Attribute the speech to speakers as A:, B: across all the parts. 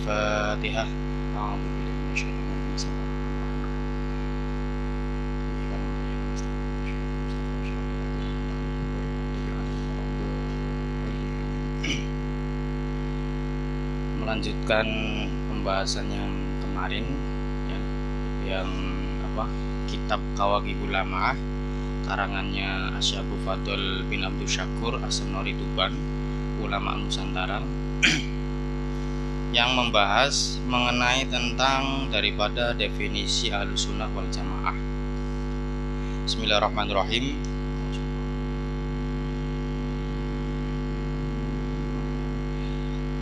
A: Al-Fatihah. Melanjutkan pembahasan yang kemarin ya, yang kitab Kawakibul Lamaah karangannya Asy-Syaikh Fadl bin Abdul Syakur As-Senori Tuban, ulama Nusantara, yang membahas mengenai tentang daripada definisi Ahlussunnah wal Jamaah. Bismillahirrahmanirrahim.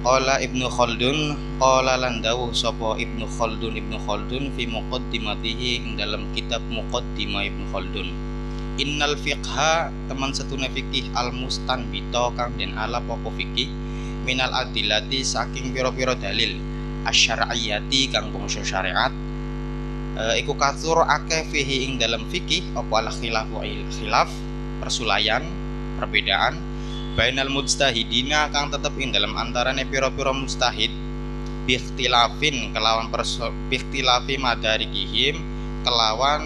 A: Qala Ibnu Khaldun, qala lan dawuh sapa Ibnu Khaldun fi muqaddimatihi ing dalam kitab Muqaddimah Ibnu Khaldun. Innal fiqha teman setune fikih al mustanbita kang den ala pokok fikih minal adillati saking pira-pira dalil asyariyati kang bangsa syariat iku katsur akeh fihi ing dalam fikih apa al khilaf persulayan perbedaan bainal mujtahidina kang tetep ing dalam antarane pira-pira mujtahid bi ikhtilafin kelawan ikhtilafi madarikihim kelawan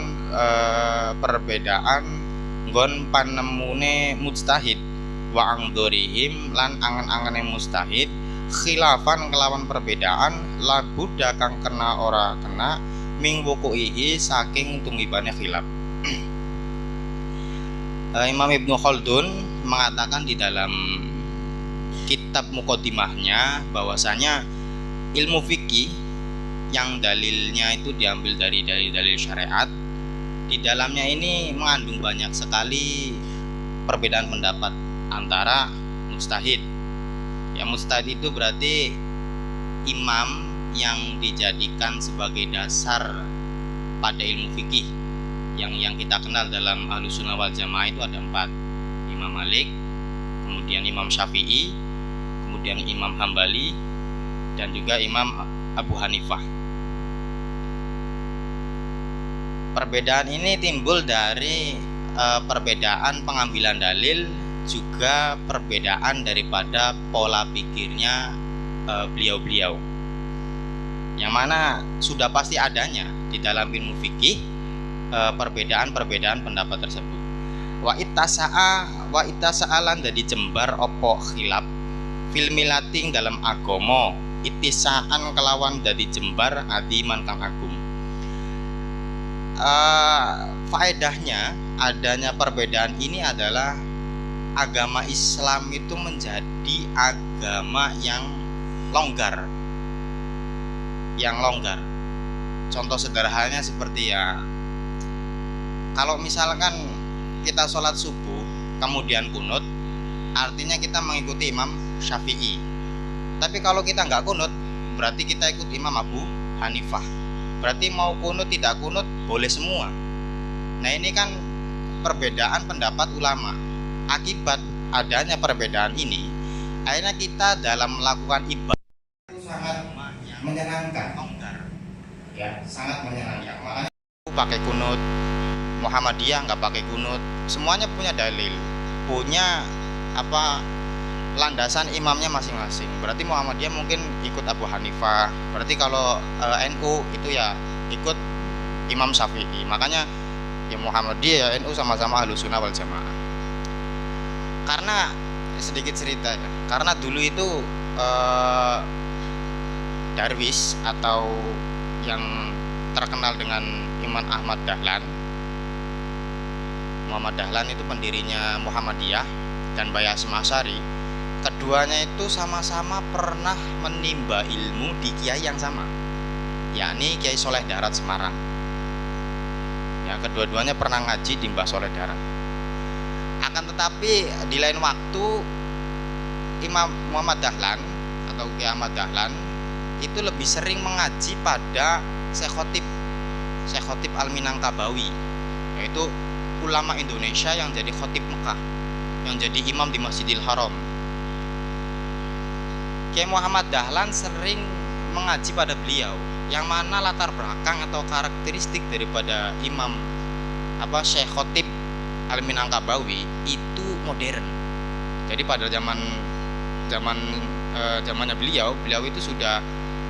A: perbedaan nggon panemune mujtahid wa angdorihim lan angen-angene mujtahid khilafan kelawan perbedaan labuda kang kena ora kena ming wukuihi saking tumibane khilaf. Imam Ibnu Khaldun mengatakan di dalam kitab muqaddimahnya bahwasanya ilmu fikih yang dalilnya itu diambil dari dalil syariat, di dalamnya ini mengandung banyak sekali perbedaan pendapat antara mujtahid. Ya, mujtahid itu berarti imam yang dijadikan sebagai dasar pada ilmu fikih yang kita kenal dalam Ahlussunnah wal Jamaah itu ada 4. Imam Malik, kemudian Imam Syafi'i, kemudian Imam Hambali, dan juga Imam Abu Hanifah. Perbedaan ini timbul dari perbedaan pengambilan dalil, juga perbedaan daripada pola pikirnya beliau-beliau, yang mana sudah pasti adanya di dalam ilmu fikih perbedaan-perbedaan pendapat tersebut. Wa ittasa'alan dadi jembar opo khilaf fil milating dalam agomo ittisaan kelawan dadi jembar adiman kang agung. Faedahnya adanya perbedaan ini adalah agama Islam itu menjadi agama yang longgar. Contoh sederhananya seperti kalau misalkan kita sholat subuh kemudian kunut, artinya kita mengikuti Imam Syafi'i. Tapi kalau kita nggak kunut, berarti kita ikut Imam Abu Hanifah. Berarti mau kunut tidak kunut boleh semua. Nah, ini kan perbedaan pendapat ulama. Akibat adanya perbedaan ini, akhirnya kita dalam melakukan ibadah itu sangat menyenangkan, ya, sangat menyenangkan. Makanya pakai kunut, Muhammadiyah nggak pakai kunut, semuanya punya dalil, punya landasan imamnya masing-masing. Berarti Muhammadiyah mungkin ikut Abu Hanifah, berarti kalau NU itu ya ikut Imam Syafi'i. Makanya ya Muhammadiyah ya NU sama-sama Ahlussunnah wal Jamaah. Karena sedikit cerita ya, karena dulu itu Darwis atau yang terkenal dengan Imam Ahmad Dahlan. Muhammad Dahlan itu pendirinya Muhammadiyah dan Buya Hasyim Asy'ari. Keduanya itu sama-sama pernah menimba ilmu di kiai yang sama, yakni Kiai Soleh Darat Semarang. Ya, kedua-duanya pernah ngaji di Mbah Soleh Darat. Akan tetapi di lain waktu Imam Muhammad Dahlan atau Kiai Ahmad Dahlan itu lebih sering mengaji pada Syekh Khotib Al-Minangkabawi, yaitu ulama Indonesia yang jadi khotib Mekah, yang jadi imam di Masjidil Haram. Kiai Muhammad Dahlan sering mengaji pada beliau, yang mana latar belakang atau karakteristik daripada imam Syekh Khotib Al-Minangkabawi itu modern. Jadi pada zamannya beliau itu sudah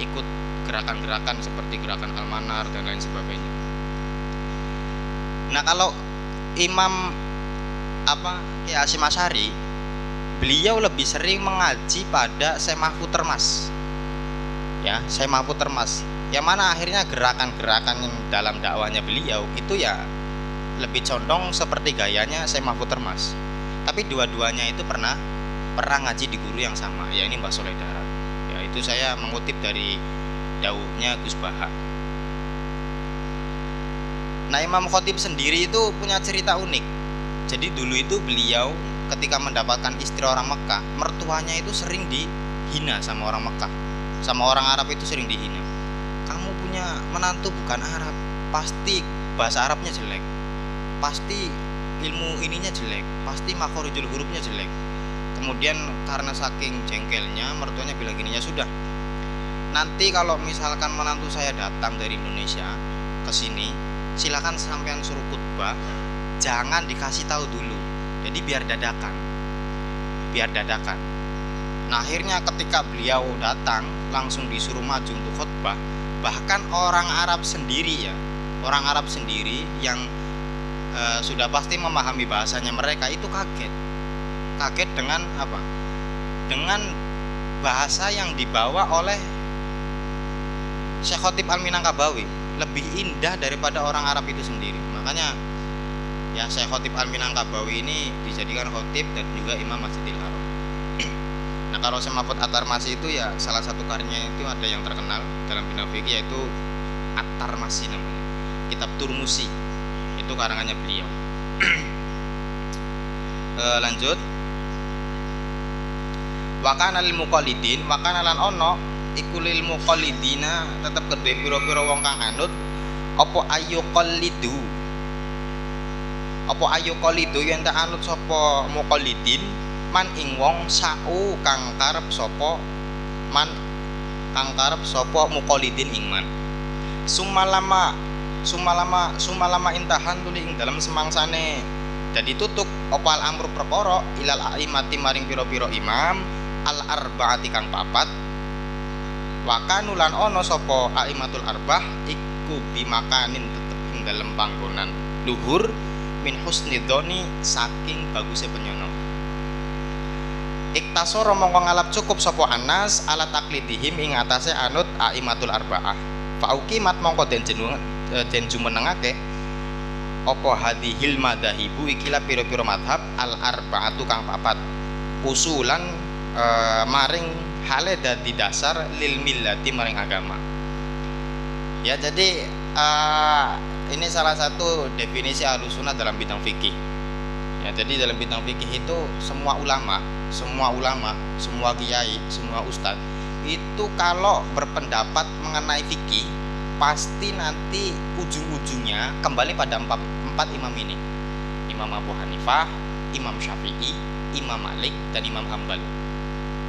A: ikut gerakan-gerakan seperti gerakan Al-Manar dan lain sebagainya. Nah, kalau Imam Kiai Hasyim Asy'ari, beliau lebih sering mengaji pada Syekh Mahfudz Termas. Ya, Syekh Mahfudz Termas. Yang mana akhirnya gerakan-gerakan dalam dakwahnya beliau itu ya lebih condong seperti gayanya Syekh Mahfudz Termas. Tapi dua-duanya itu pernah ngaji di guru yang sama, ya ini Mbah Soleh Darat. Ya, itu saya mengutip dari dawuhnya Gus Baha. Nah, Imam Khatib sendiri itu punya cerita unik. Jadi dulu itu beliau ketika mendapatkan istri orang Mekah, mertuanya itu sering dihina sama orang Mekah, sama orang Arab itu sering dihina. Kamu punya menantu bukan Arab, pasti bahasa Arabnya jelek, pasti ilmu ininya jelek, pasti makhorijul hurufnya jelek. Kemudian karena saking jengkelnya, mertuanya bilang gini, ya sudah, nanti kalau misalkan menantu saya datang dari Indonesia ke sini, silakan sampean suruh khutbah, jangan dikasih tahu dulu. Jadi biar dadakan. Nah, akhirnya ketika beliau datang langsung disuruh maju untuk khutbah. Bahkan orang Arab sendiri yang sudah pasti memahami bahasanya mereka itu kaget dengan dengan bahasa yang dibawa oleh Syekh Khatib Al-Minangkabawi, lebih indah daripada orang Arab itu sendiri. Makanya ya Syekh Khatib Al-Minangkabawi ini dijadikan khatib dan juga imam Masjidil Haram. Nah, kalau Syekh Mahfudz At-Tarmasi itu ya salah satu karyanya itu ada yang terkenal dalam bidang fikih, yaitu At-Tarmasi namanya, kitab Turmusi, itu karangannya beliau. Lanjut. Wakana lil muqallidin, wakana lan ono iku lil muqallidina tetep kedue pira-pira wong kang anut apa ayu qallidu yen tak anut sapa muqallidin man ing wong sa'u kang karep sapa muqallidin ing man sumalama intahan tuli ing dalam semangsane dadi tutuk opal amru perkara ilal aimati maring pira-pira imam al arbaati kang papat wakanulan ono sapa aimatul arbah iku bimakanin tetep ing dalem panggonan luhur min husnidoni saking bagusnya penyono. Iktasara mongko ngalap cukup sapa Anas ala taklidihim ing atase anut aimatul arbaah. Fauqimat mongko den jumenengake apa hadhil madhahibu ikilah pira-pira madhab al arbaatu kang papat usulan maring hale dadi dasar lil millati maring agama. Ya, jadi ini salah satu definisi Ahlussunnah dalam bidang fikih. Ya, jadi dalam bidang fikih itu semua ulama, semua kiai, semua ustadz itu kalau berpendapat mengenai fikih pasti nanti ujung-ujungnya kembali pada empat imam ini. Imam Abu Hanifah, Imam Syafi'i, Imam Malik, dan Imam Hambal.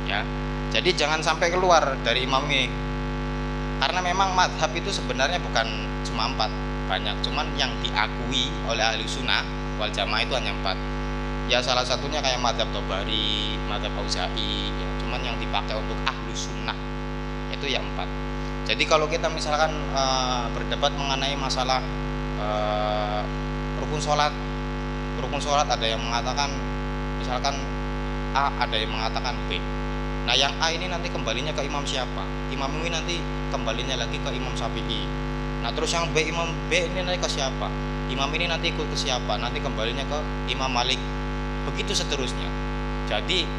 A: Ya. Jadi jangan sampai keluar dari imam ini. Karena memang madhab itu sebenarnya bukan cuma 4, banyak. Cuman yang diakui oleh Ahlussunnah wal Jamaah itu hanya 4. Ya salah satunya kayak madhab Tobari, madhab Auza'i, ya. Cuman yang dipakai untuk Ahlussunnah itu ya 4. Jadi kalau kita misalkan berdebat mengenai masalah rukun sholat ada yang mengatakan misalkan A, ada yang mengatakan B. Nah, yang A ini nanti kembalinya ke imam siapa? Imam ini nanti kembalinya lagi ke Imam Syafi'i. Nah, terus yang B, Imam B ini nanti ke siapa? Imam ini nanti ikut ke siapa? Nanti kembalinya ke Imam Malik. Begitu seterusnya. Jadi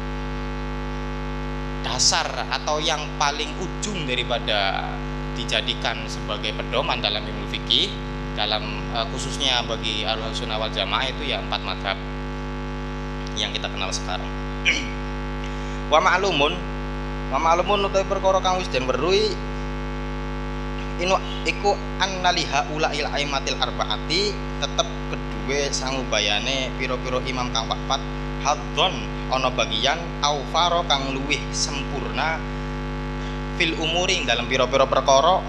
A: dasar atau yang paling ujung daripada dijadikan sebagai pedoman dalam ilmu fikih, dalam khususnya bagi Ahlussunnah wal Jamaah itu ya 4 mazhab yang kita kenal sekarang. Wa ma'lumun utawi perkara kang wis den weruhi iku annaliha ula'il aimatil arbaati tetep kedue sangubayane pira-pira imam kang papat hadzon ana bagian aufaro kang luwih sempurna fil umuri dalam pira-pira perkara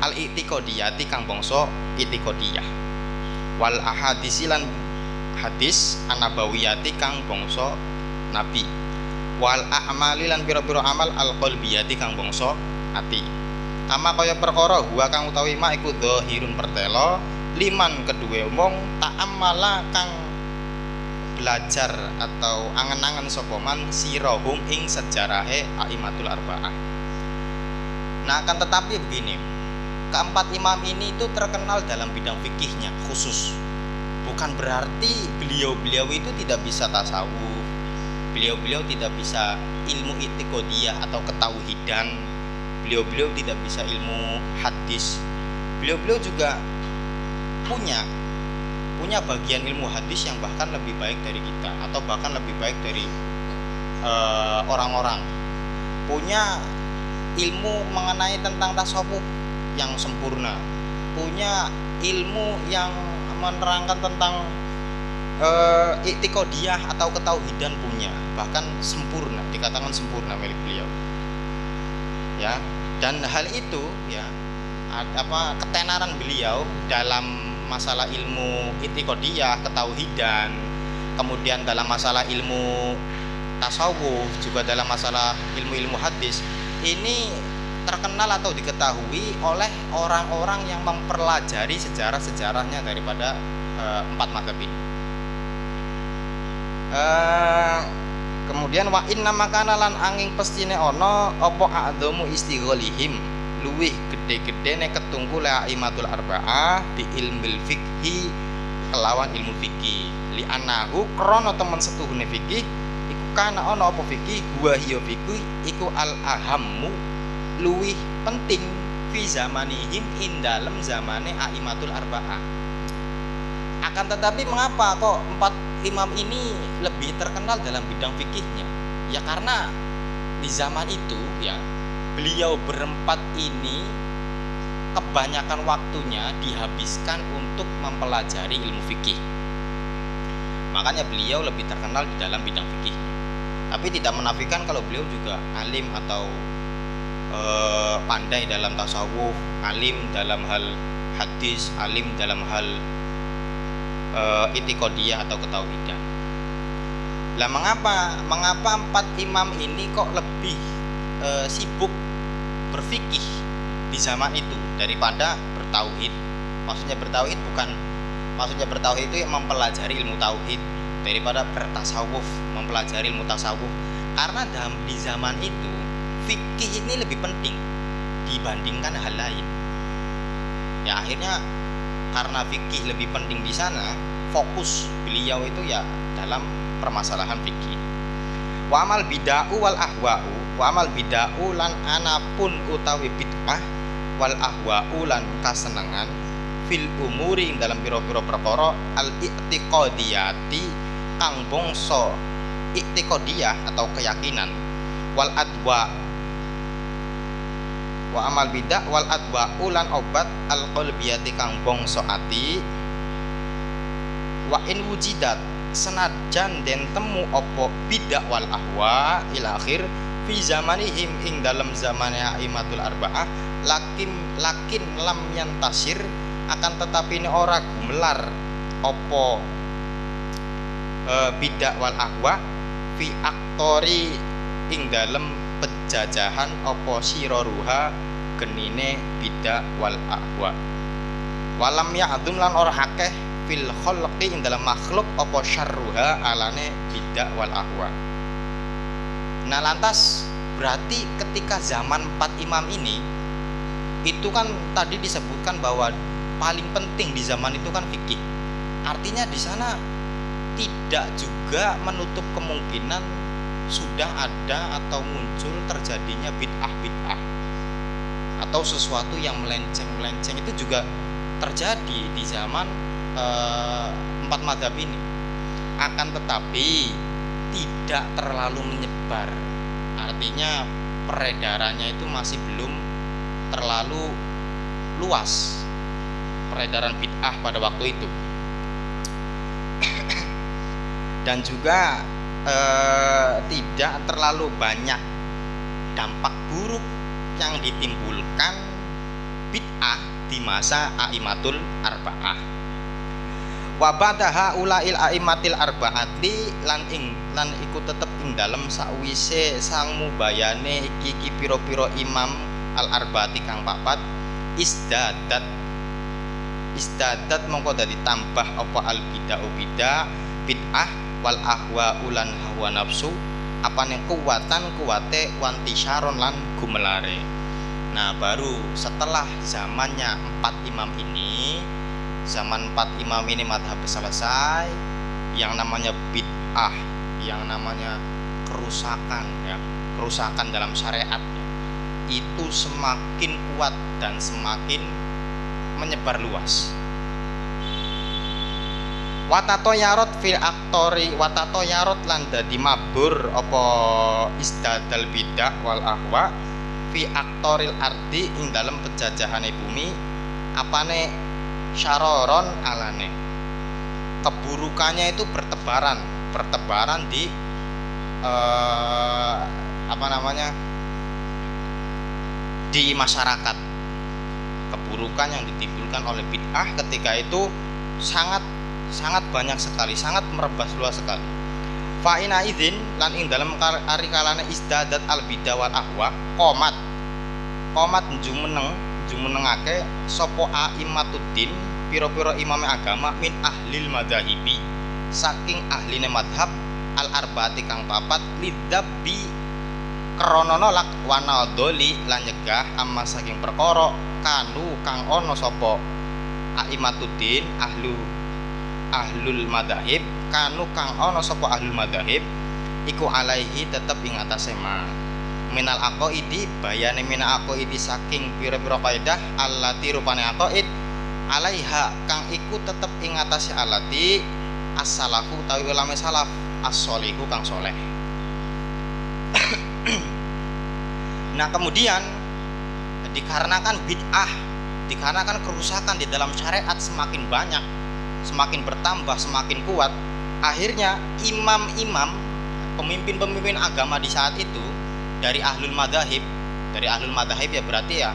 A: al i'tiqadiyati kang bangsa i'tiqadiyah wal ahadisilan hadis anabawiyati kang bangsa nabi wal a'mali lan pira-pira amal al qalbiyati kang bangsa ati. Ama kaya perkara huwa kang utawi ma iku dhahirun pertelo liman kedue wong ta'ammala kang belajar atau angen-angen sapa man sirahum ing sejarahe aimatul arba'ah. Nah, akan tetapi begini, keempat imam ini itu terkenal dalam bidang fikihnya khusus. Bukan berarti beliau-beliau itu tidak bisa tasawuf, beliau-beliau tidak bisa ilmu i'tiqadiyah atau ketauhidan, beliau-beliau tidak bisa ilmu hadis. Beliau-beliau juga punya bagian ilmu hadis yang bahkan lebih baik dari kita, atau bahkan lebih baik dari orang-orang. Punya ilmu mengenai tentang tasawuf yang sempurna, punya ilmu yang menerangkan tentang i'tiqadiyah atau ketauhidan punya, bahkan sempurna, dikatakan sempurna milik beliau. Ya, dan hal itu ya ketenaran beliau dalam masalah ilmu i'tiqadiyah, ketauhidan, kemudian dalam masalah ilmu tasawuf, juga dalam masalah ilmu-ilmu hadis, ini terkenal atau diketahui oleh orang-orang yang mempelajari sejarah-sejarahnya daripada empat mazhab ini. Kemudian wa inna makana lan angin pestine ana apa a'dhamu istighalihim luwih gede-gedene ketunggu la aimatul arba'ah di ilmil fikhi kelawan ilmu fikih li anahu krana temen setuhune fikih iku kana ana apa fikih wa hiya fikih iku al ahammu luwih penting fi zamanihim ing dalem zamane aimatul arba'ah. Akan tetapi mengapa kok empat imam ini lebih terkenal dalam bidang fikihnya? Ya karena di zaman itu ya beliau berempat ini kebanyakan waktunya dihabiskan untuk mempelajari ilmu fikih. Makanya beliau lebih terkenal di dalam bidang fikih. Tapi tidak menafikan kalau beliau juga alim atau pandai dalam tasawuf, alim dalam hal hadis, alim dalam hal i'tiqadiyah atau ketauhidan. Lah mengapa empat imam ini kok lebih sibuk berfikih di zaman itu daripada bertauhid? Maksudnya bertauhid itu yang mempelajari ilmu tauhid daripada bertasawuf, mempelajari ilmu tasawuf. Karena di zaman itu fikih ini lebih penting dibandingkan hal lain. Ya akhirnya karena fikih lebih penting di sana, fokus beliau itu ya dalam permasalahan fikih. Wa amal bid'ah wal ahwa'u, wa amal bid'ah lan anapun utawi bid'ah wal ahwa'u lan kasenengan fil umuri dalam pira-pira perkara al i'tiqadiyati kang bangsa i'tiqadiyah atau keyakinan wal adwa wa amal bidah wal adwa ulan obat al qalbiyati kang bangsa ati wa in wujidat senajan den temu apa bidah wal ahwa ila akhir fi zamanihim ing dalam zamane aimatul arba'ah lakin lam yantasir akan tetapi ini ora gumelar apa bidah wal ahwa fi aktori ing dalam penjajahan apa siraruha genine bidah wal ahwa walam ya'dum lan ora akeh fil khalqi ing dalam makhluk apa syarruha alane bidah wal ahwa. Nah lantas berarti ketika zaman empat imam ini itu kan tadi disebutkan bahwa paling penting di zaman itu kan fikih. Artinya di sana tidak juga menutup kemungkinan sudah ada atau muncul terjadinya bid'ah atau sesuatu yang melenceng itu juga terjadi di zaman empat mazhab ini. Akan tetapi tidak terlalu menyebar, artinya peredarannya itu masih belum terlalu luas peredaran bid'ah pada waktu itu. Dan juga tidak terlalu banyak dampak buruk yang ditimbulkan bid'ah di masa aimatul arba'ah. Wa ba'daha ulail aimatil arba'ati lan iku tetep ing dalem sakwise sang mubayane iki pira-pira imam al arbaati kang papat isdadat mongko dadi tambah apa al bid'ah wal ahwa ulan hawa nafsu apane kuwate wantisyaron lan gumelare. Nah, baru setelah zamannya zaman empat imam ini madhab selesai, yang namanya bid'ah, yang namanya kerusakan dalam syariat itu semakin kuat dan semakin menyebar luas. Watatoyarot fil aktori watatoyarot lan dadi mabur apa isdadal bid'ah wal ahwa fi aktoril ardi ing dalam penjajahane bumi apane syaroron alane, keburukannya itu bertebaran di di masyarakat. Keburukan yang ditimbulkan oleh bid'ah ketika itu sangat banyak sekali, sangat merebas luas sekali. Fa ina idzin lan ing dalam ari kalane isdadat al bid'ah wal ahwa qomat jumenengake sapa aimatuddin pira-pira imam agama min ahlil madhahibi saking ahline madhab al arbaati kang papat lidabbi krana nolak wanadoli lan nyegah amma saking perkara kanu kang ana sapa aimatuddin ahlul madhahib kanu kang ana sapa ahlul madhahib iku alaihi tetep ing atase ma minal aqaidi bayane minal aqaidi saking pira-pira kaidah allati rupane aqaid alaiha kang iku tetep ing atase alati as-salafu tawi ulama salaf as-sholihu kang soleh. Nah, kemudian dikarenakan bid'ah, dikarenakan kerusakan di dalam syariat semakin banyak, semakin bertambah, semakin kuat, akhirnya imam-imam, pemimpin-pemimpin agama di saat itu dari ahlul madhahib ya berarti ya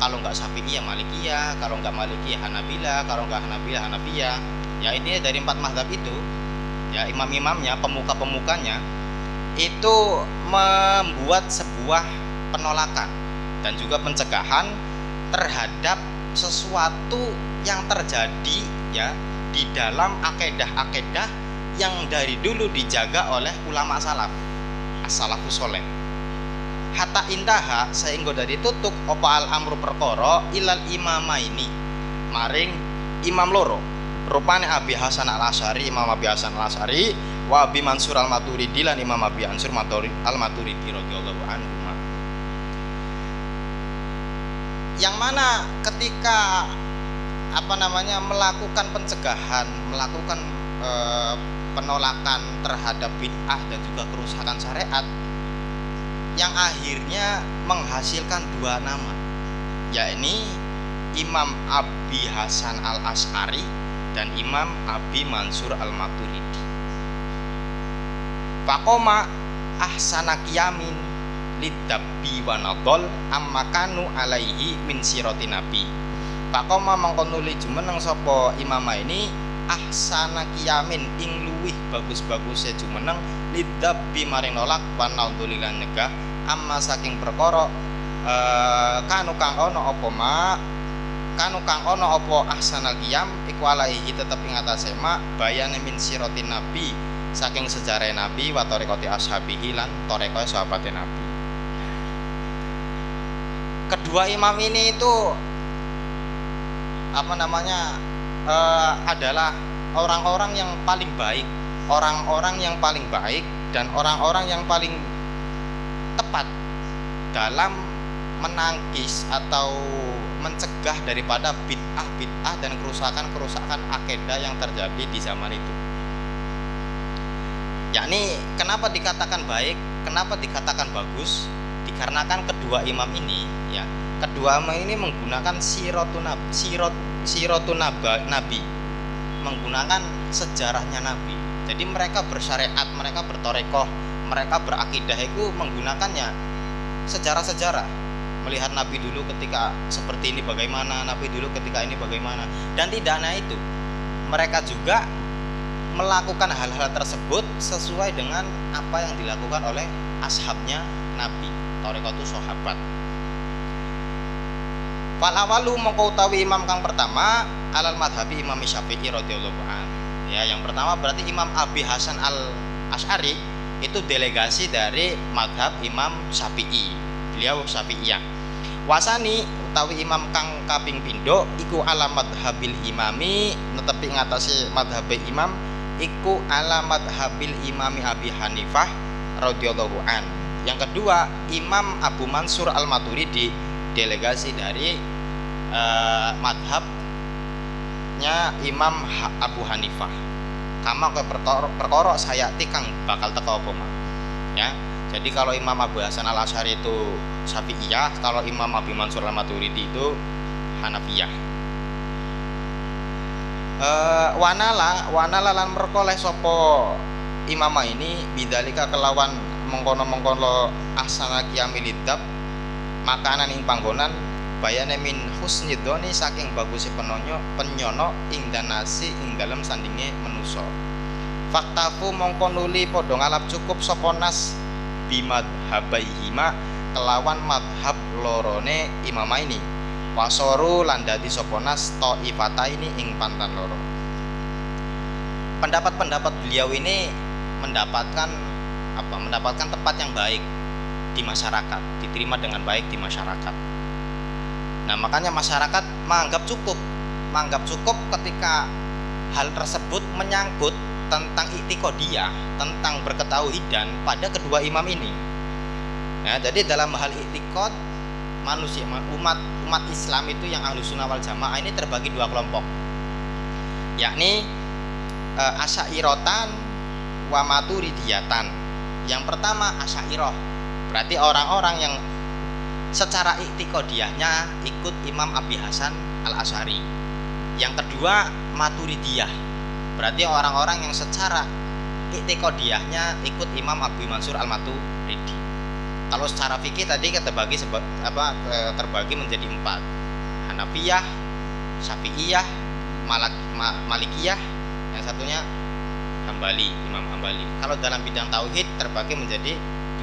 A: kalau nggak Syafi'i ya Malikiyah, kalau nggak Malikiyah Hanabilah, kalau nggak Hanabilah Hanafiyah, ya intinya dari empat mazhab itu ya imam-imamnya, pemuka-pemukanya itu membuat sebuah penolakan dan juga pencegahan terhadap sesuatu yang terjadi ya di dalam akedah-akedah yang dari dulu dijaga oleh ulama salaf, as-salafus soleh. Hatta intaha sehingga dari tutup opa al amru perkara ilal imama ini maring imam loro rupane Abi Hasan al Asy'ari, Imam Abi Hasan al Asy'ari wa Abi Mansur al Maturidi lan Imam Abi Mansur al Maturidi radhiyallahu anhu, yang mana ketika melakukan pencegahan, melakukan penolakan terhadap bid'ah dan juga kerusakan syariat yang akhirnya menghasilkan dua nama, yakni Imam Abi Hasan al Asy'ari dan Imam Abi Mansur al Maturidi. Faqoma ahsana qiyamin lidabbi wa nadol amma kanu alaihi min sirati nabi. Faqoma mangko nuli jumeneng sapa imama ini ahsana qiyamin ing luwih bagus-baguse jumeneng lidabbi maring nolak wa nadol lan nyegah amma saking perkara kanu kang ana apa ahsanal qiyam iku alaihi tetep ing atase ma bayane min siratin nabi saking sejarah nabi wa tariqati ashabihi lan tariqah sahabat nabi. Kedua imam ini itu adalah orang-orang yang paling baik, dan orang-orang yang paling tepat dalam menangkis atau mencegah daripada bid'ah dan kerusakan akedah yang terjadi di zaman itu. Yakni kenapa dikatakan baik, kenapa dikatakan bagus? Dikarenakan kedua imam ini menggunakan siratun nabi, menggunakan sejarahnya nabi. Jadi mereka bersyariat, mereka bertorekoh, mereka berakidah itu menggunakannya sejarah-sejarah, melihat nabi dulu ketika seperti ini bagaimana, nabi dulu ketika ini bagaimana. Dan tidak hanya itu, mereka juga melakukan hal-hal tersebut sesuai dengan apa yang dilakukan oleh ashabnya nabi, tarekat itu sahabat. Fal awalu mongko utawi imam kang pertama alal madhabi Imam Syafi'i radhiyallahu an. Ya, yang pertama berarti Imam Abi Hasan al Asy'ari itu delegasi dari madhab Imam Syafi'i. Beliau Syafi'iyah. Wasani utawi imam kang kaping pindho iku ala madhabil imami, netepi ngatasi madhabe imam iku ala madhabil imami Abi Hanifah radhiyallahu an. Yang kedua Imam Abu Mansur al-Maturidi, delegasi dari madhabnya Imam Abu Hanifah. Kama ke perkara sayati kang bakal teko apa ya. Jadi kalau Imam Abu Hasan al Asy'ari itu Syafi'iyah, kalau Imam Abu Mansur al-Maturidi itu Hanafiyah. Wanala lan merkoleh sopo imama ini bidzalika kelawan mengkono-mengkono asana qiyamil lidzab makanan ing panggonan bayane min husnidoni saking bagusé penyono ing danasi ing dalem sandinge manusa. Faktafu mongko nuli padha ngalap cukup sapa nas bimadhabaihima kelawan madhab lorone imama ini. Wasoru lan dadi sapa nas taifata ini ing pantan loro. Pendapat-pendapat beliau ini mendapatkan tempat yang baik di masyarakat, diterima dengan baik di masyarakat. Nah, makanya masyarakat menganggap cukup ketika hal tersebut menyangkut tentang i'tiqadiyah, tentang berketauhidan pada kedua imam ini. Nah, jadi dalam hal i'tiqad manusia, umat Islam itu yang Ahlussunnah wal Jamaah ini terbagi dua kelompok, yakni Asy'ariyatan wa Maturidiyatan. Yang pertama Asy'ariyah, berarti orang-orang yang secara i'tiqadiyahnya ikut Imam Abi Hasan al Asy'ari. Yang kedua Maturidiyah, berarti orang-orang yang secara i'tiqadiyahnya ikut Imam Abu Mansur al-Maturidi. Kalau secara fikih tadi kita terbagi menjadi 4. Hanafiyah, Syafi'iyah, Malikiyah, yang satunya Hambali, Imam Hambali. Kalau dalam bidang tauhid terbagi menjadi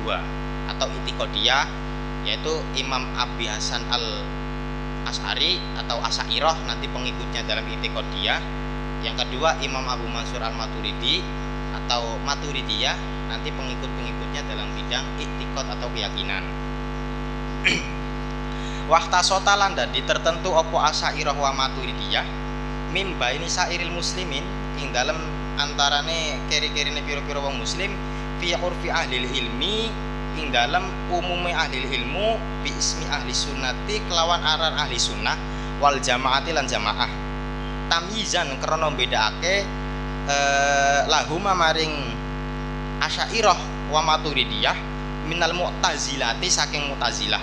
A: 2, atau i'tiqadiyah yaitu Imam Abi Hasan al Asy'ari atau Asy'ariyah, nanti pengikutnya dalam i'tiqadiyah. Yang kedua Imam Abu Mansur al-Maturidi atau Maturidiyah, nanti pengikut-pengikutnya dalam bidang i'tiqad atau keyakinan. Wahtasota lan dadi tertentu opo Asy'ariyah wa Maturidiyah mim baini sairil muslimin ing dalem antarane keri-kerine pira-pira wong muslim fi urfi ahli ilmi ing dalem umume ahli ilmu bi ismi ahli sunnati kelawan aran ahli sunnah wal jamaati lan jamaah tamyizan krana bedakake lahuma maring Asy'ariyah wa Maturidiyah minal mu'tazilati saking mu'tazilah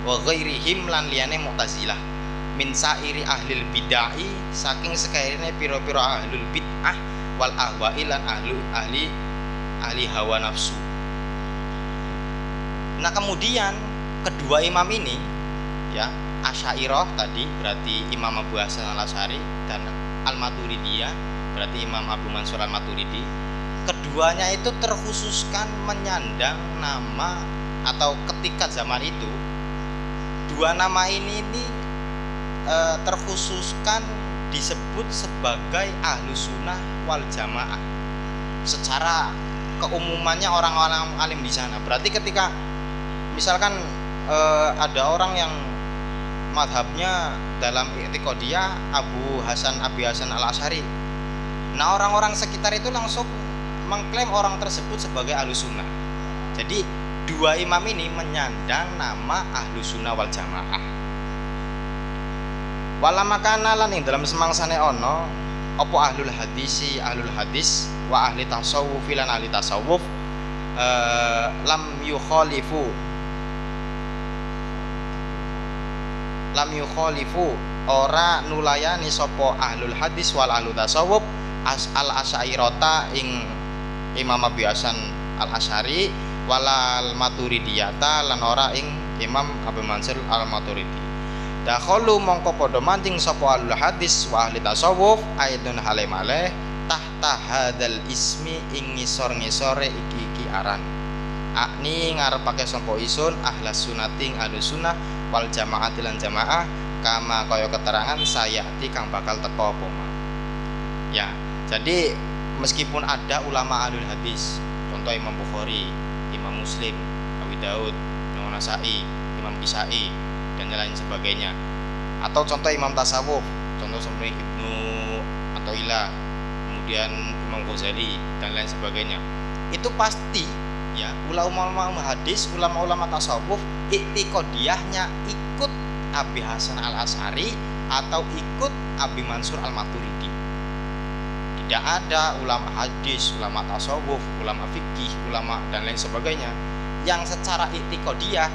A: wa ghairihim lan liyane mu'tazilah min sairi ahlil bid'ah saking sekairine pira-pira ahlul bid'ah wal ahwa'i lan ahli hawa nafsu. Nah, kemudian kedua imam ini ya, Asy'ariyah tadi berarti Imam Abu Hasan al Asy'ari dan Al-Maturidiyah berarti Imam Abu Mansur al-Maturidi, keduanya itu terkhususkan menyandang nama, atau ketika zaman itu dua nama ini terkhususkan disebut sebagai Ahlussunnah wal Jamaah secara keumumannya orang-orang alim di sana. Berarti ketika misalkan ada orang yang madhabnya dalam i'tiqadiyah Abi Hasan al Asy'ari, nah orang-orang sekitar itu langsung mengklaim orang tersebut sebagai Ahlussunnah. Jadi dua imam ini menyandang nama Ahlussunnah wal Jamaah. Wala makana lan ing dalam semangsane ana apa ahlul hadis wa ahli tasawuf lan ahli tasawuf lam yukhalifu ora nulayani sapa ahlul hadis wal ahlu tasawuf al Asy'ariyata ing Imam Abi Hasan al Asy'ari walal Maturidiyata lan ora ing Imam Abu Mansur al Maturidi. Dakhalu mongko padha mancing sapa ahlul hadis wa ahli tasawuf aidun halimale tahta hadzal ismi ing ngisor-ngisore iki aran. Akni ngarepake sapa isun ahlas sunnating ahlus sunnah wal jamaah lan jamaah kama kaya keterangan sayati kang bakal teko apa ma. Ya, jadi meskipun ada ulama ahlul hadis, contoh Imam Bukhari, Imam Muslim, Abu Daud, Imam Nasai, Imam Kisai dan lain sebagainya. Atau contoh Imam tasawuf, contoh seperti Ibnu Athaillah, kemudian Imam Ghazali dan lain sebagainya. Itu pasti ya ulama-ulama hadis, ulama-ulama tasawuf i'tiqadiyahnya ikut Abi Hasan Al-Asy'ari atau ikut Abi Mansur Al-Maturidi. Tidak ada ulama hadis, ulama tasawuf, ulama fikih, ulama dan lain sebagainya yang secara i'tiqadiyah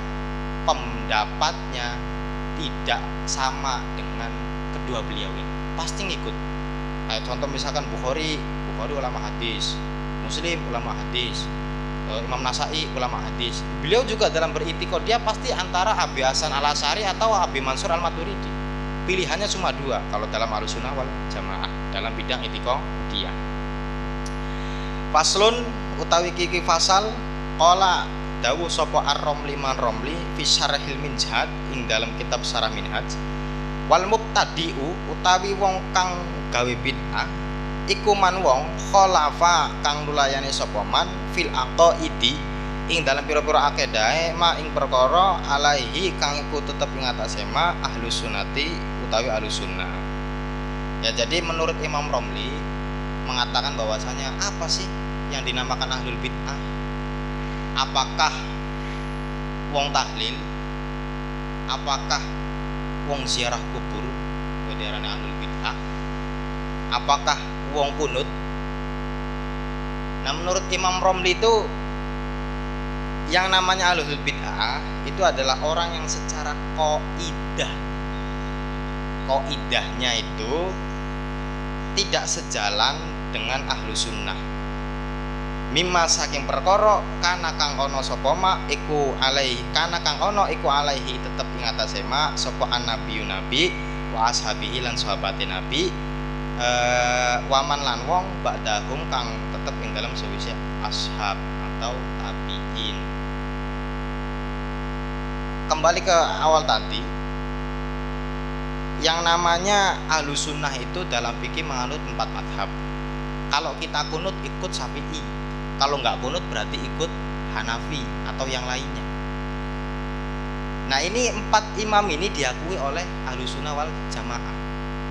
A: pendapatnya tidak sama dengan kedua beliau ini. Pasti ngikut. Kayak contoh misalkan Bukhari ulama hadis, Muslim ulama hadis, Imam Nasai ulama hadis. Beliau juga dalam beritikadiyah pasti antara Abi Hasan Al-Asy'ari atau Abi Mansur Al-Maturidi. Pilihannya cuma dua kalau dalam Ahlussunnah wal Jamaah dalam bidang itikadiyah. Faslun utawi kiki fasal qala dawuh sapa Ar-Romli Man Romli fi Syarhil Minhaj ing dalam kitab Syarah Minhaj. Wal mubtadi'u utawi wong kang gawe bid'ah iku man wong khalafa kang nulayani sapa man fil aqaidi ing dalam pira-pira akedahe ma ing perkara alaihi kang iku tetep ing atase ma ahlus sunnati utawi ahlus sunnah. Ya, jadi menurut Imam Romli mengatakan bahwasanya apa sih yang dinamakan ahlul bid'ah? Apakah wong tahlil? Apakah wong ziarah kubur? Diarani ahlul bid'ah. Apakah wong kunut? Nah, menurut Imam Romli itu yang namanya ahlul bid'ah itu adalah orang yang secara qaidahnya itu tidak sejalan dengan ahlu sunnah. Mimma saking perkara kana kang ana sapa ma iku alaihi kana kang ana iku alaihi tetep ing atase ma sapa annabiyyu nabi wa ashabihi lan sahabate nabi waman lan wong ba'dahum kang tetep ing dalam sawise ashab atau tabi'in. Kembali ke awal tadi, yang namanya ahlus sunnah itu dalam fikih menganut 4 madhab. Kalau kita kunut ikut Syafi'i, kalau nggak kunut berarti ikut Hanafi atau yang lainnya. Nah, ini 4 imam ini diakui oleh ahlus sunnah wal jamaah.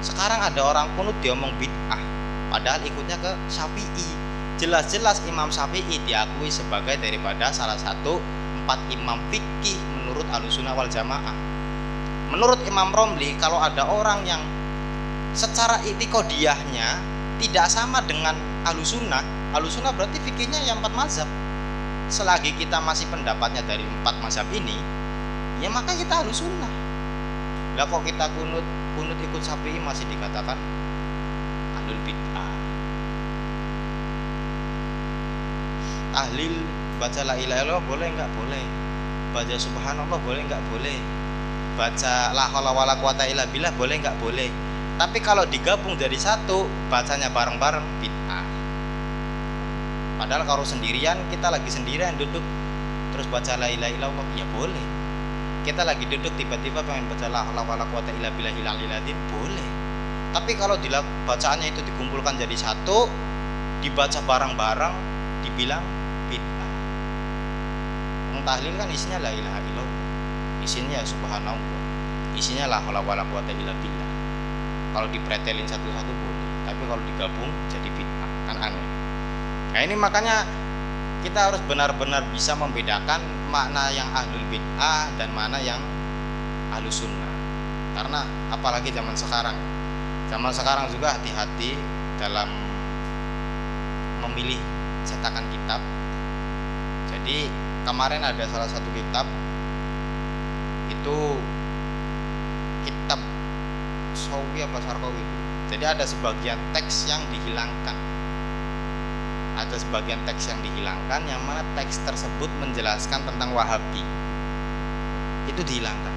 A: Sekarang ada orang kunut diomong bid'ah, padahal ikutnya ke Syafi'i. Jelas-jelas Imam Syafi'i diakui sebagai daripada salah satu 4 imam fikih menurut Ahlussunnah wal Jamaah. Menurut Imam Romli, kalau ada orang yang secara i'tiqadiyahnya tidak sama dengan Ahlussunnah, Ahlussunnah berarti fikihnya yang 4 mazhab. Selagi kita masih pendapatnya dari 4 mazhab ini, ya maka kita Ahlussunnah. Lah kok kita kunut ikut Syafi'i masih dikatakan ahlul bid'ah. Tahlil baca la ilaha illallah boleh nggak boleh, baca subhanallah boleh nggak boleh, baca la haula wala quwata illa billah boleh nggak boleh. Tapi kalau digabung jadi satu, bacanya bareng-bareng bid'ah. Padahal kalau sendirian, kita lagi sendirian duduk terus baca la ilaha illallah ya boleh. Kita lagi duduk tiba-tiba pengen baca la haula wala quwata illa billahil aliyil azim boleh. Tapi kalau bacaannya itu dikumpulkan jadi satu, dibaca bareng-bareng, dibilang bid'ah. Tahlil kan isinya la ilaha illallah, isinya subhanallah, isinya la haula wala quwata illa billah. Kalau dipretelin satu-satu boleh, tapi kalau digabung jadi bid'ah, kan aneh. Nah, ini makanya kita harus benar-benar bisa membedakan makna yang ahlul bid'ah dan mana yang ahlus sunnah. Karena apalagi zaman sekarang juga hati-hati dalam memilih cetakan kitab. Jadi kemarin ada salah satu kitab itu kitab Sawi apa Sarkawi. Jadi ada sebagian teks yang dihilangkan. Ada sebagian teks yang dihilangkan yang mana teks tersebut menjelaskan tentang Wahabi. Itu dihilangkan.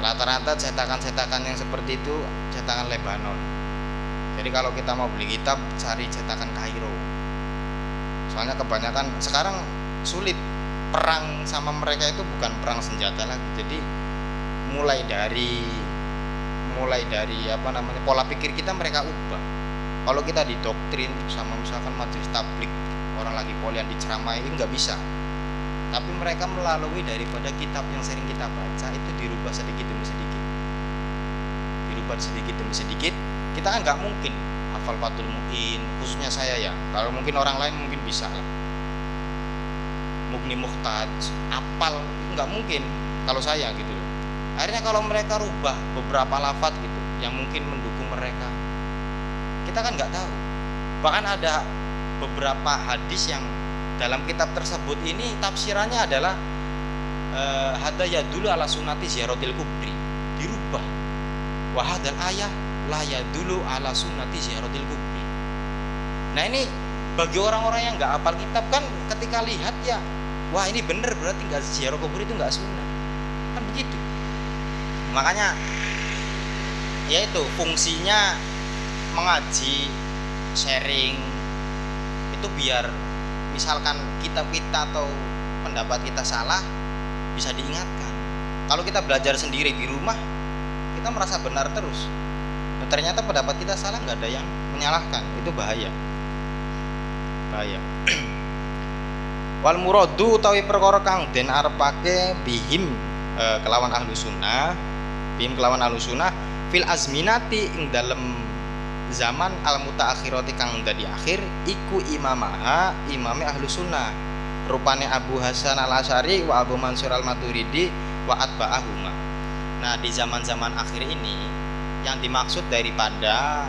A: Rata-rata cetakan-cetakan yang seperti itu cetakan Lebanon. Jadi kalau kita mau beli kitab cari cetakan Kairo. Soalnya kebanyakan sekarang sulit, perang sama mereka itu bukan perang senjata lagi. Jadi mulai dari apa namanya, pola pikir kita mereka ubah. Kalau kita didoktrin sama misalkan majelis tablik, orang lagi polian diceramai, nggak bisa. Tapi mereka melalui daripada kitab yang sering kita baca itu dirubah sedikit demi sedikit, kita kan nggak mungkin hafal Fathul Muin, khususnya saya ya. Kalau mungkin orang lain mungkin bisa lah, Mughni Muhtaj, apal, nggak mungkin kalau saya gitu loh. Akhirnya kalau mereka rubah beberapa lafaz gitu yang mungkin mendukung mereka, kita kan nggak tahu. Bahkan ada beberapa hadis yang dalam kitab tersebut ini tafsirannya adalah hada yadulu ala sunati ziyaratil kubri, dirubah. Wa hadal ayah la yadulu ala sunati ziyaratil kubri. Nah ini bagi orang-orang yang nggak hafal kitab kan ketika lihat ya, wah ini bener, berarti nggak ziarah kubur itu nggak sunnah, kan begitu. Makanya yaitu fungsinya mengaji, sharing itu biar misalkan kitab kita atau pendapat kita salah bisa diingatkan. Kalau kita belajar sendiri di rumah kita merasa benar terus, dan ternyata pendapat kita salah, nggak ada yang menyalahkan, itu bahaya. Wal muradu utawi perkara kang den arepake bihim kelawan ahlu sunnah, fil azminati ing dalem zaman al mutaakhirati kang dadi akhir iku imamaha imame ahlu sunnah, rupane Abu Hasan al Asy'ari wa Abu Mansur al Maturidi wa atba'ahuma. Nah di zaman-zaman akhir ini yang dimaksud daripada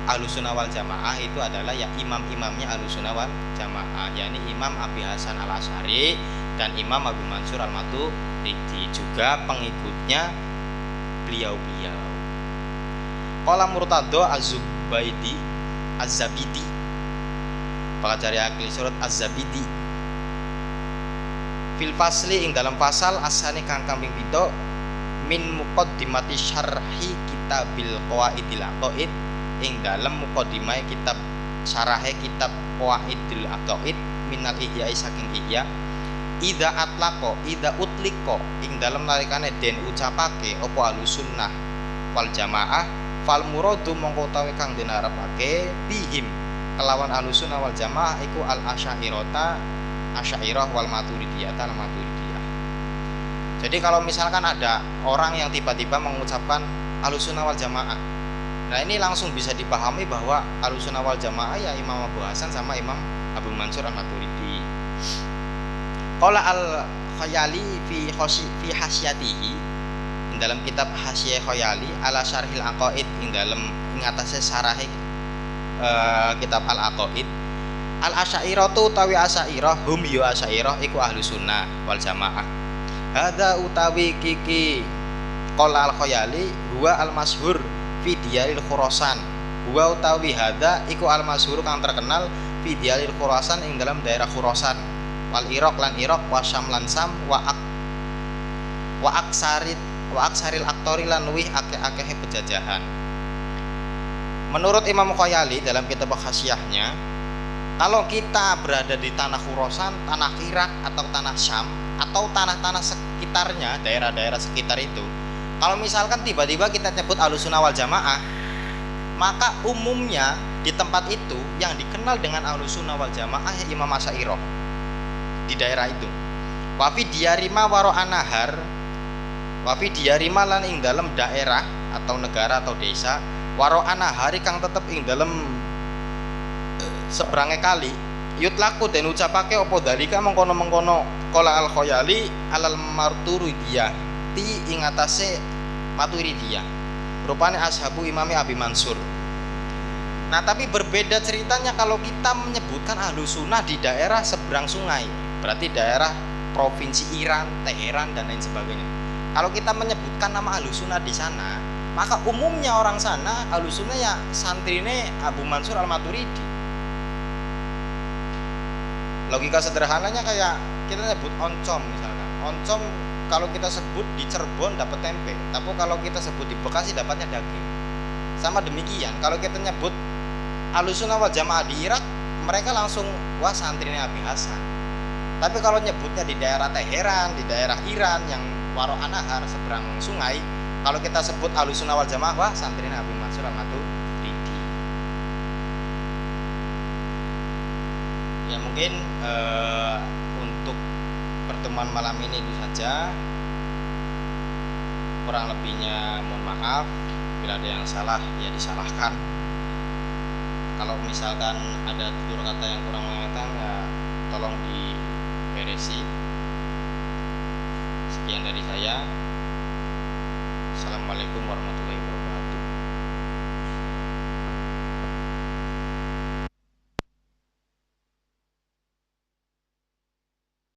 A: Ahlussunnah wal Jamaah itu adalah ya imam-imamnya Ahlussunnah wal Jamaah, yakni Imam Abi Hasan al Asy'ari dan Imam Abu Mansur al Maturidi, juga pengikutnya beliau-beliau. Qala Murtadho Az-Zabidi Pakacari akli surat Az-Zabidi fil fasli ing dalam pasal asane kang kambing pito min muqaddimati syarhi kitabil qawaidil aqaid ing dalam muqaddimah kitab syarahe kitab qawaidil aqaid minal ihya saking ihya ida utliko ing dalam nalikane den ucapake apa Ahlussunnah wal Jamaah fal muradu mongko utawi kang den arepake bihim kelawan Ahlussunnah wal Jamaah iku al Asy'ariyah wal Maturidiyah. Jadi kalau misalkan ada orang yang tiba-tiba mengucapkan Ahlussunnah wal Jamaah, nah ini langsung bisa dipahami bahwa Ahlussunnah wal Jamaah ya Imam Abu Hasan sama Imam Abu Mansur al Maturidi. Qala al-Khayali fi hasyatihi ing dalam kitab Hasyah Khayali ala Syarhil Aqaid ing dalam ngatasé syarahe kitab Al-Aqaid al-Asy'ariyah utawi Asy'ariyah hum yu Asy'ariyah iku Ahlussunnah wal Jamaah. Hadza utawi kiki qala al-Khayali huwa al-masyhur fi diyaril Khurasan. Huwa utawi hadza iku al-masyhur kang terkenal fi diyaril Khurasan ing dalam daerah Khurasan wal Iraq lan Iraq wa Syam lan Sam wa aksaril aktori lan luwih akeh-akehe penjajahan. Menurut Imam Khayali dalam kitab Khasyahnya, kalau kita berada di tanah Khurasan, tanah Irak atau tanah Syam atau tanah-tanah sekitarnya, daerah-daerah sekitar itu, kalau misalkan tiba-tiba kita nyebut Ahlussunnah wal Jamaah, maka umumnya di tempat itu yang dikenal dengan Ahlussunnah wal Jamaah ya Imam Asy'ariyah di daerah itu. Wafi diarima waro anahar, wafi diarima lan ing dalam daerah atau negara atau desa waro anahari kang tetep ing dalam seberange kali yutlaku den ucapake apa dalika mengkono-mengkono qala al-Khayali alal Maturidiyah ti ing atase Maturidiyah rupane ashabu Imami Abi Mansur. Nah tapi berbeda ceritanya kalau kita menyebutkan Ahlussunnah di daerah seberang sungai, berarti daerah provinsi Iran, Teheran dan lain sebagainya. Kalau kita menyebutkan nama Ahlussunnah di sana, maka umumnya orang sana Ahlussunnah ya santrine Abu Mansur al Maturidi. Logika sederhananya kayak kita nyebut oncom misalkan. Oncom kalau kita sebut di Cirebon dapat tempe, tapi kalau kita sebut di Bekasi dapatnya daging. Sama demikian kalau kita nyebut Ahlussunnah wal Jamaah di Irak, mereka langsung wah santrinya Abi Hasan. Tapi kalau nyebutnya di daerah Teheran, di daerah Iran yang Waro Anahar, seberang sungai. Kalau kita sebut Ahlussunnah wal Jamaah, wah santri Habib Mansur Al-Maturidi. Ya mungkin untuk pertemuan malam ini itu saja. Kurang lebihnya mohon maaf. Bila ada yang salah ya disalahkan. Kalau misalkan ada tutur kata yang kurang mengenakan ya tolong diberesi. Sekian dari saya. Assalamualaikum warahmatullahi wabarakatuh.